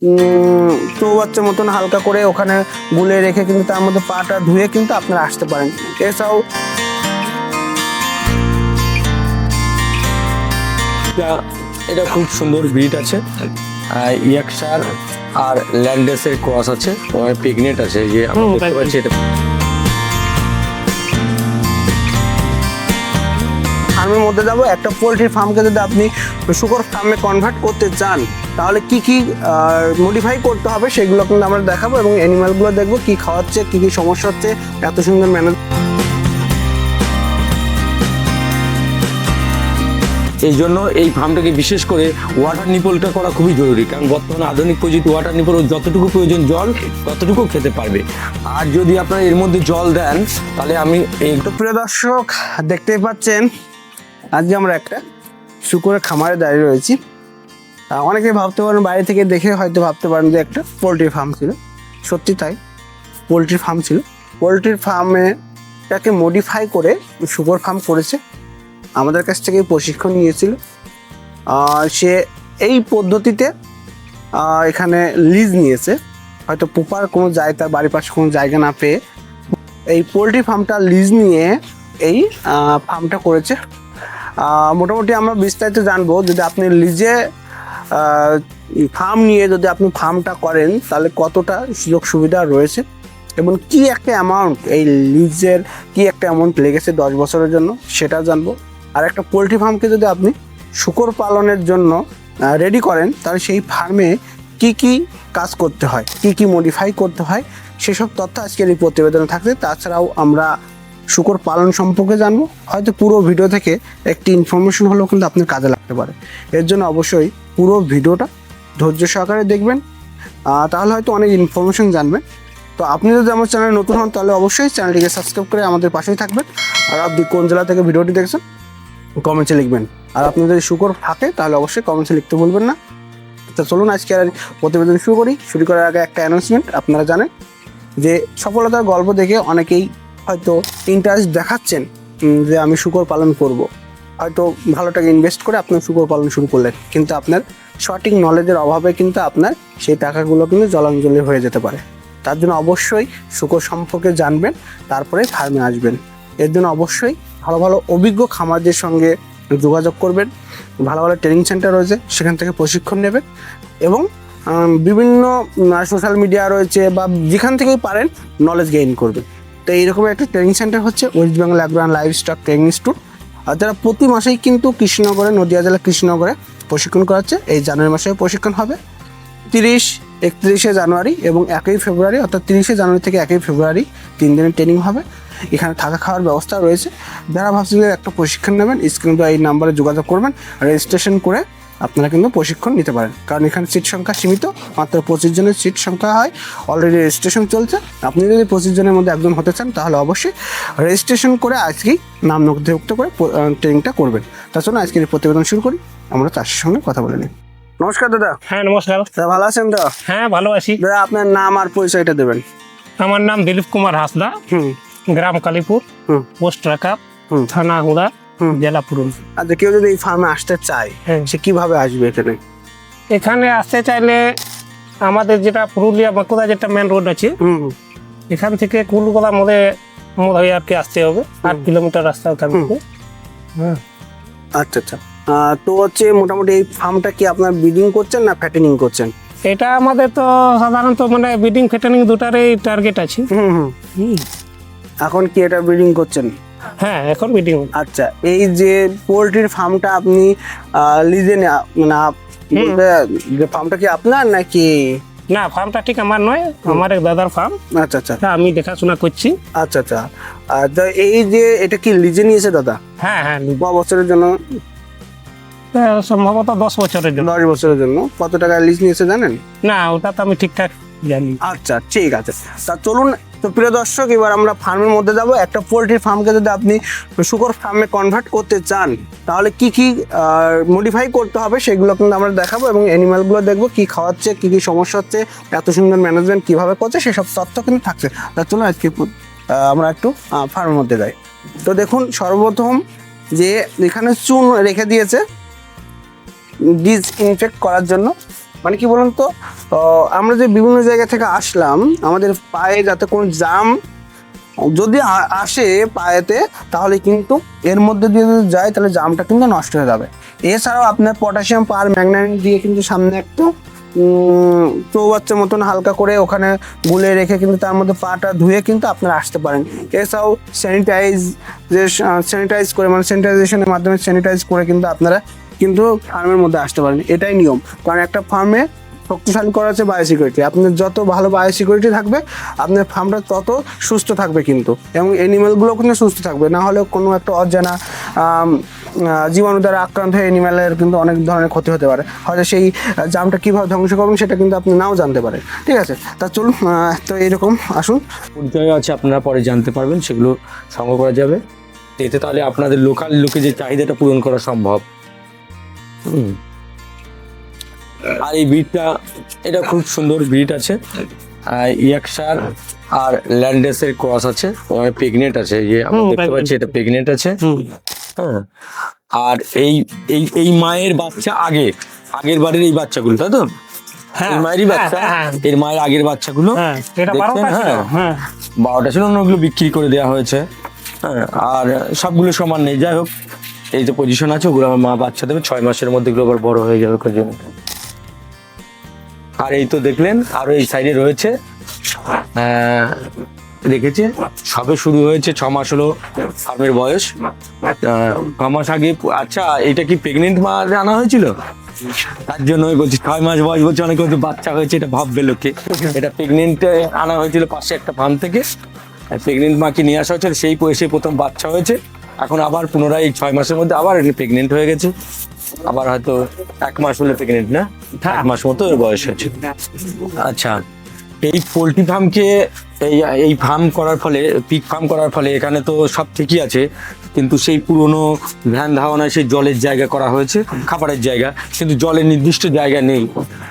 চৌবাচ্চার মতন হালকা করে ওখানে গুলে রেখে কিন্তু তার মধ্যে পাটা ধুয়ে কিন্তু আপনারা আসতে পারেন। এছাড়াও এটা খুব সুন্দর ব্রিড আছে, ইয়র্কশায়ার আর ল্যান্ডেসের ক্রস আছে, পিগনেট আছে, যে আমরা দেখতে পাচ্ছি এটা। ফার্মের মধ্যে যাবো, একটা পোলট্রির ফার্মকে যদি আপনি শুকর ফার্মে কনভার্ট করতে চান তাহলে কি কি মডিফাই করতে হবে সেগুলো কিন্তু আমরা দেখাবো এবং অ্যানিমালগুলো দেখবো কি খাওয়াচ্ছে, কি কি সমস্যা হচ্ছে, এত সুন্দর ম্যানেজ। এই জন্য এই ফার্মটাকে বিশেষ করে ওয়াটার নিপলটা করা খুবই জরুরি, কারণ বর্তমানে আধুনিক প্রযুক্তি ওয়াটার নিপল যতটুকু প্রয়োজন জল ততটুকু খেতে পারবে। আর যদি আপনারা এর মধ্যে জল দেন তাহলে আমি তো প্রিয় দর্শক দেখতেই পাচ্ছেন আজকে আমরা একটা শুকরের খামারে দাঁড়িয়ে রয়েছি। অনেকে ভাবতে পারেন, বাইরে থেকে দেখে হয়তো ভাবতে পারেন যে একটা পোলট্রি ফার্ম ছিল, সত্যি তাই পোলট্রি ফার্ম ছিল। পোলট্রির ফার্মে তাকে মডিফাই করে শুকর ফার্ম করেছে, আমাদের কাছ থেকে প্রশিক্ষণ নিয়েছিল। সে এই পদ্ধতিতে এখানে লিজ নিয়েছে, হয়তো প্রপার কোনো জায়গা তার বাড়ির পাশে কোনো জায়গা না পেয়ে এই পোলট্রি ফার্মটা লিজ নিয়ে এই ফার্মটা করেছে। মোটামুটি আমরা বিস্তারিত জানবো, যদি আপনি লিজে ফার্ম নিয়ে যদি আপনি ফার্মটা করেন তাহলে কতটা সুযোগ সুবিধা রয়েছে এবং কি একটা অ্যামাউন্ট এই লিজের কি একটা অ্যামাউন্ট লেগেছে 10 বছরের জন্য সেটা জানবো। আর একটা পোলট্রি ফার্মকে যদি আপনি শূকর পালনের জন্য রেডি করেন তাহলে সেই ফার্মে কি কি কাজ করতে হয়, কি কি মডিফাই করতে হয় সেসব তথ্য আজকের এই প্রতিবেদনে থাকছে। তাছাড়াও আমরা শূকর পালন সম্পর্কে জানবো, হয়তো পুরো ভিডিও থেকে একটি ইনফরমেশন হলেও কিন্তু আপনার কাজে লাগতে পারে। এর জন্য অবশ্যই পুরো ভিডিওটা ধৈর্য সহকারে দেখবেন, তাহলে হয়তো অনেক ইনফরমেশন জানবেন। তো আপনি যদি আমার চ্যানেলে নতুন হন তাহলে অবশ্যই চ্যানেলটিকে সাবস্ক্রাইব করে আমাদের পাশেই থাকবেন। আর আপনি কোন জেলা থেকে ভিডিওটি দেখছেন কমেন্টসে লিখবেন, আর আপনি যদি শূকর থাকে তাহলে অবশ্যই কমেন্টসে লিখতে ভুলবেন না। তো চলুন আজকে আর প্রতিবেদন শুরু করার আগে একটা অ্যানাউন্সমেন্ট। আপনারা জানেন যে সফলতার গল্প দেখে অনেকেই হয়তো ইন্টারেস্ট দেখাচ্ছেন যে আমি শূকর পালন করব, হয়তো ভালো টাকা ইনভেস্ট করে আপনি শূকর পালন শুরু করলেন, কিন্তু আপনার সঠিক নলেজের অভাবে কিন্তু আপনার সেই টাকাগুলো কিন্তু জলাঞ্জলি হয়ে যেতে পারে। তার জন্য অবশ্যই শূকর সম্পর্কে জানবেন, তারপরে ফার্মে আসবেন। এর জন্য অবশ্যই ভালো ভালো অভিজ্ঞ খামারদের সঙ্গে যোগাযোগ করবেন, ভালো ভালো ট্রেনিং সেন্টার রয়েছে সেখান থেকে প্রশিক্ষণ নেবেন এবং বিভিন্ন সোশ্যাল মিডিয়া রয়েছে বা যেখান থেকেই পারেন নলেজ গেইন করবেন। তো এইরকম একটা ট্রেনিং সেন্টার হচ্ছে West Bengal agro and livestock training institute. আর যারা প্রতি মাসেই কিন্তু কৃষ্ণনগরে, নদিয়া জেলা কৃষ্ণনগরে প্রশিক্ষণ করাচ্ছে। এই জানুয়ারি মাসে প্রশিক্ষণ হবে 30-31 জানুয়ারি এবং 1 ফেব্রুয়ারি, অর্থাৎ 30 জানুয়ারি থেকে 1 ফেব্রুয়ারি 3 দিনের ট্রেনিং হবে। এখানে থাকা খাওয়ার ব্যবস্থা রয়েছে। যারা ভাবছেন যে একটা প্রশিক্ষণ নেবেন, স্ক্রিনে তো এই নাম্বারে যোগাযোগ করবেন, রেজিস্ট্রেশন করে আপনারা কিন্তু প্রশিক্ষণ নিতে পারেন। কারণ এখানে সিট সংখ্যা সীমিত, মাত্র 25 জনের সিট সংখ্যা হয়। অলরেডি রেজিস্ট্রেশন চলছে। আপনি যদি 25 জনের মধ্যে একজন হতে চান তাহলে অবশ্যই রেজিস্ট্রেশন করে আজকেই নাম নথিভুক্ত করে ট্রেনিংটা করবেন। তাছাড়া আজকের এই প্রতিবেদন শুরু করি, আমরা চাষের সঙ্গে কথা বলে নিই। নমস্কার দাদা। হ্যাঁ নমস্কার। দাদা ভালো আছেন তো? হ্যাঁ ভালো আছি। দাদা আপনার নাম আর পরিচয়টা দেবেন। আমার নাম দিলীপ কুমার হাসদা, গ্রাম কালীপুর, পোস্ট রাকাব, থানা হুড়া, জেলা পুরুলিয়া। আচ্ছা, কেউ যদি এই ফার্মে আসতে চায় সে কিভাবে আসবে এখানে? এখানে আসতে চাইলে আমাদের যেটা পুরুলিয়া বাঁকুড়া যেটা মেন রোড আছে এখান থেকে কুলগোলা মোড়ে আর কি আসতে হবে, 8 কিলোমিটার রাস্তা ওখান থেকে। আচ্ছা আচ্ছা। তো হচ্ছে মোটামুটি এই ফার্মটা কি আপনার ব্রিডিং করছেন না ফ্যাটেনিং করছেন? এটা আমাদের তো সাধারণত মানে ব্রিডিং ফ্যাটেনিং দুটারই টার্গেট আছে। এখন কি এটা ব্রিডিং করছেন? হ্যাঁ এখন ব্রিডিং। আচ্ছা, এই যে পোলট্রির ফার্মটা আপনি লিজে মানে ফার্মটা কি আপনার নাকি? না, ফার্মটা ঠিক আমার নয়, আমার এক দাদার ফার্ম। আচ্ছা আচ্ছা, আমি দেখাশোনা করছি। আচ্ছা আচ্ছা। এই যে এটা কি লিজে নিয়েছে দাদা? হ্যাঁ হ্যাঁ। বছরের জন্য? সম্ভবত 10 বছরের জন্য। 10 বছরের জন্য। কত টাকা লিজ নিয়েছে জানেন? না, ওটা তো আমি ঠিকঠাক জানি। আচ্ছা ঠিক আছে। তা চলুন, তো প্রিয় দর্শক এবার আমরা ফার্মের মধ্যে যাব। একটা পোলট্রি ফার্মকে যদি আপনি শূকর ফার্মে কনভার্ট করতে চান তাহলে কি কি মডিফাই করতে হবে সেগুলো কিন্তু আমরা দেখাবো এবং অ্যানিমালগুলো দেখবো কি খাওয়াচ্ছে, কি কি সমস্যা হচ্ছে, এত সুন্দর ম্যানেজমেন্ট কীভাবে করছে সেসব তথ্য কিন্তু থাকছে। তা চলুন আজকে আমরা একটু ফার্মের মধ্যে যাই। তো দেখুন, সর্বপ্রথম যে এখানে চুন রেখে দিয়েছে ডিসইনফেক্ট করার জন্য। মানে কি বলুন তো, আমরা যে বিভিন্ন জায়গা থেকে আসলাম, আমাদের পায়ে যাতে কোনো জাম যদি আসে পায়েতে, তাহলে কিন্তু এর মধ্যে দিয়ে যদি যায় তাহলে জামটা কিন্তু নষ্ট হয়ে যাবে। এছাড়াও আপনার পটাশিয়াম পার ম্যাগনেট দিয়ে কিন্তু সামনে একটু চৌবাচ্চার মতন হালকা করে ওখানে গুলে রেখে কিন্তু তার মধ্যে পাটা ধুয়ে কিন্তু আপনারা আসতে পারেন। এছাড়াও স্যানিটাইজ করে, মানে স্যানিটাইজেশনের মাধ্যমে স্যানিটাইজ করে কিন্তু আপনারা কিন্তু ফার্মের মধ্যে আসতে পারেন। এটাই নিয়ম, কারণ একটা ফার্মে শক্তিশালী করা হচ্ছে বায়োসিকিউরিটি। আপনার যত ভালো বায়োসিকিউরিটি থাকবে, আপনার ফার্মটা তত সুস্থ থাকবে কিন্তু, এবং অ্যানিমেলগুলো কিন্তু সুস্থ থাকবে। না হলে কোনো একটা অজানা জীবাণু দ্বারা আক্রান্ত হয়ে অ্যানিমেলের কিন্তু অনেক ধরনের ক্ষতি হতে পারে। হয়তো সেই জামটা কীভাবে ধ্বংস করবেন সেটা কিন্তু আপনি নাও জানতে পারেন। ঠিক আছে, তা চলুন, তো এইরকম আসুন। পরিচয় আছে, আপনারা পরে জানতে পারবেন, সেগুলো সংগ্রহ করা যাবে। এতে তাহলে আপনাদের লোকাল লোকে যে চাহিদাটা পূরণ করা সম্ভব। আর এই ব্রিডটা, এটা খুব সুন্দর ব্রিড আছে, ইয়াকশার আর ল্যান্ডেসের ক্রস আছে, প্রেগনেন্ট আছে, যে আমরা দেখতে পাচ্ছি এটা প্রেগনেন্ট আছে। হ্যাঁ, আর এই এই এই মায়ের বাচ্চা আগের বাড়ির এই বাচ্চাগুলো, তাই তো? এই মায়েরই বাচ্চা, এর মায়ের আগের বাচ্চাগুলো দেখছেন। হ্যাঁ, 12টা ছিল, অন্যগুলো বিক্রি করে দেওয়া হয়েছে। হ্যাঁ, আর সবগুলো সমান নেই। যাই হোক, এই যে পজিশন আছে, ওগুলো আমার মা বাচ্চা দেবে 6 মাসের মধ্যে, এগুলো আবার বড় হয়ে যাবে। আর এই তো দেখলেন, আরো এই সাইডে রয়েছে, রেখেছে, সবে শুরু হয়েছে, 6 মাস হলো ফার্মের বয়স। 6 মাস আগে, আচ্ছা এটা কি প্রেগনেন্ট মা আনা হয়েছিল? তার জন্য বলছি 6 মাস বয়স, বলছে অনেকে বলছে বাচ্চা হয়েছে, এটা ভাববে লোকে। এটা প্রেগনেন্ট আনা হয়েছিল পাশে একটা ফার্ম থেকে, প্রেগনেন্ট মাকে নিয়ে আসা হয়েছিল, সেই বয়সে প্রথম বাচ্চা হয়েছে। এখন আবার পুনরায় 6 মাসের মধ্যে আবার প্রেগনেন্ট হয়ে গেছে, আবার হয়তো 1 মাস হলে প্রেগনেন্ট, না 1 মাস মতো বয়স হয়েছে। আচ্ছা, এই পোলট্রি ফার্মকে এই ফার্ম করার ফলে, পিগ ফার্ম করার ফলে এখানে তো সব ঠিকই আছে, কিন্তু সেই পুরনো ধ্যান ধারণায় সেই জলের জায়গা করা হয়েছে, খাবারের জায়গা, কিন্তু জলের নির্দিষ্ট জায়গা নেই।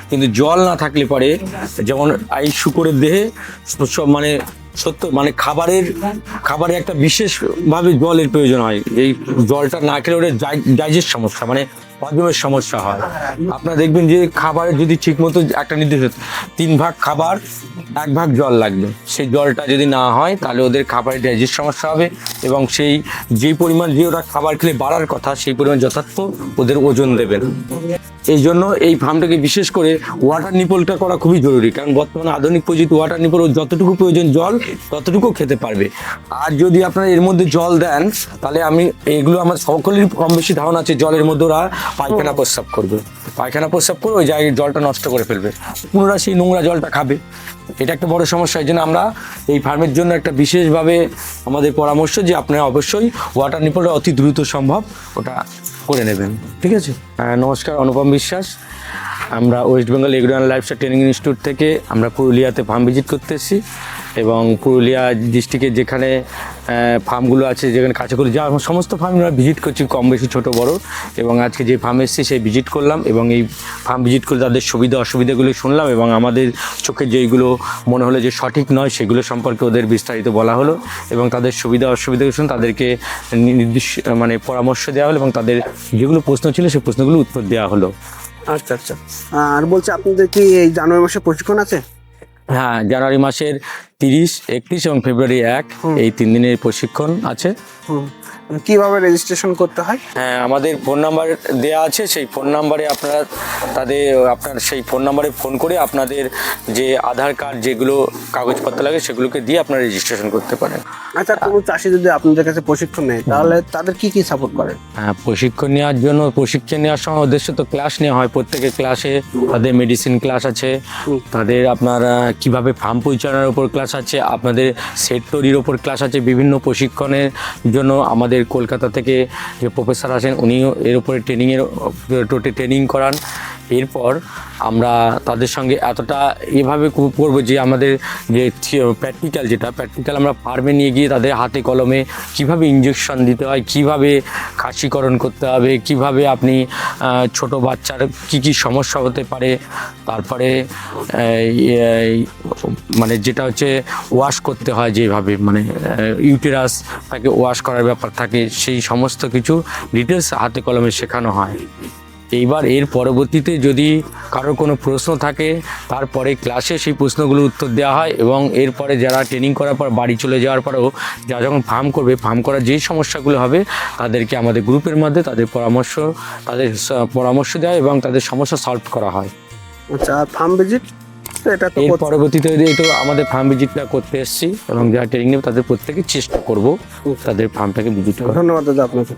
কিন্তু জল না থাকলে পরে, যেমন এই শূকরের দেহে মানে খাবারের একটা বিশেষভাবে জলের প্রয়োজন হয়। এই জলটা না খেলে ওদের ডাইজেস্ট সমস্যা, মানে হজমের সমস্যা হয়। আপনারা দেখবেন যে খাবারের যদি ঠিক মতো একটা নির্দিষ্ট 3 ভাগ খাবার, 1 ভাগ জল লাগবে, সেই জলটা যদি না হয় তাহলে ওদের খাবারের ডাইজেস্ট সমস্যা হবে, এবং যে পরিমাণ যে ওরা খাবার খেলে বাড়ার কথা, সেই পরিমাণ যথার্থ ওদের ওজন দেবেন। এই জন্য এই ফার্মটাকে বিশেষ করে ওয়াটার নিপলটা করা খুবই জরুরি, কারণ বর্তমানে আধুনিক প্রযুক্তি ওয়াটার নিপল, যতটুকু প্রয়োজন জল ততটুকু খেতে পারবে। আর যদি আপনারা এর মধ্যে জল দেন, তাহলে এগুলো আমার সকলেরই কম বেশি ধারণা আছে, জলের মধ্যে ওরা পায়খানা প্রস্রাব করবে, ওই জায়গায় জলটা নষ্ট করে ফেলবে, পুনরায় সেই নোংরা জলটা খাবে। এটা একটা বড় সমস্যা। এই জন্য আমরা এই ফার্মের জন্য একটা বিশেষভাবে আমাদের পরামর্শ যে আপনারা অবশ্যই ওয়াটার নিপলটা অতি দ্রুত সম্ভব ওটা করে নেবেন। ঠিক আছে, নমস্কার, অনুপম বিশ্বাস। আমরা West Bengal agro and lifestyle training institute থেকে আমরা পুরুলিয়াতে ফার্ম ভিজিট করতে এসেছি, এবং পুরুলিয়া ডিস্ট্রিক্টে যেখানে ফার্মগুলো আছে, যেখানে কাছাকাছি যা সমস্ত ফার্ম আমরা ভিজিট করছি, কম বেশি ছোট বড়, এবং আজকে যে ফার্মে এসেছি সেই ভিজিট করলাম, এবং এই ফার্ম ভিজিট করে তাদের সুবিধা অসুবিধাগুলো শুনলাম, এবং আমাদের চোখে যেইগুলো মনে হলো যে সঠিক নয় সেগুলো সম্পর্কে ওদের বিস্তারিত বলা হলো, এবং তাদের সুবিধা অসুবিধাগুলো শুনে তাদেরকে নির্দিষ্ট পরামর্শ দেওয়া হলো, এবং তাদের যেগুলো প্রশ্ন ছিল সেই প্রশ্নগুলো উত্তর দেওয়া হলো। আচ্ছা, আর বলছি আপনাদের কি এই জানুয়ারি মাসে প্রশিক্ষণ আছে? হ্যাঁ, জানুয়ারি মাসের 30, 31 এবং ফেব্রুয়ারি 1 এই 3 দিনের প্রশিক্ষণ আছে। কিভাবে রেজিস্ট্রেশন করতে হয়? হ্যাঁ, আমাদের ফোন নাম্বার দেওয়া আছে, সেই ফোন নাম্বারে আপনার সেই ফোন নাম্বারে ফোন করে আপনাদের যে আধার কার্ড, যেগুলো কাগজপত্র লাগে সেগুলোকে দিয়ে আপনারা রেজিস্ট্রেশন করতে পারেন। আচ্ছা, কোনো চাষি যদি আপনাদের কাছে প্রশিক্ষণ নেয়, তাহলে তাদের কি সাপোর্ট করেন? হ্যাঁ, প্রশিক্ষণ নেওয়ার সময় উদ্দেশ্য তো ক্লাস নেওয়া হয়। প্রত্যেকের ক্লাসে তাদের মেডিসিন ক্লাস আছে, তাদের আপনার কিভাবে ফার্ম পরিচালনার উপর ক্লাস আছে, আপনাদের সেট তৈরির ওপর ক্লাস আছে। বিভিন্ন প্রশিক্ষণের জন্য আমাদের কলকাতা থেকে যে প্রফেসর আছেন, উনিও এর উপরে ট্রেনিং করান। এরপর আমরা তাদের সঙ্গে এতটা এভাবে করবো যে আমাদের যে প্র্যাকটিক্যাল আমরা ফার্মে নিয়ে গিয়ে তাদের হাতে কলমে কিভাবে ইঞ্জেকশন দিতে হয়, কিভাবে খাসিকরণ করতে হবে, কিভাবে আপনি ছোট বাচ্চার কি সমস্যা হতে পারে, তারপরে মানে যেটা হচ্ছে ওয়াশ করতে হয়, যেভাবে মানে ইউটেরাস তাকে ওয়াশ করার ব্যাপার থাকে, সেই সমস্ত কিছু ডিটেলস হাতে কলমে শেখানো হয়। এইবার এর পরবর্তীতে যদি কারোর কোনো প্রশ্ন থাকে তারপরে ক্লাসে সেই প্রশ্নগুলোর উত্তর দেওয়া হয়, এবং এরপরে যারা ট্রেনিং করার পর বাড়ি চলে যাওয়ার পরেও যারা যখন ফার্ম করবে, ফার্ম করার যেই সমস্যাগুলো হবে তাদেরকে আমাদের গ্রুপের মধ্যে তাদের পরামর্শ দেওয়া এবং তাদের সমস্যা সলভ করা হয়। আচ্ছা, আর ফার্ম ভিজিট এটা তো এর পরবর্তীতে এটা আমাদের ফার্ম ভিজিটটা করতে এসেছি এবং যারা ট্রেনিং নেবে তাদের প্রত্যেকেই চেষ্টা করব তাদের ফার্মটাকে ভিজিট করা। ধন্যবাদ দাদা আপনাকে।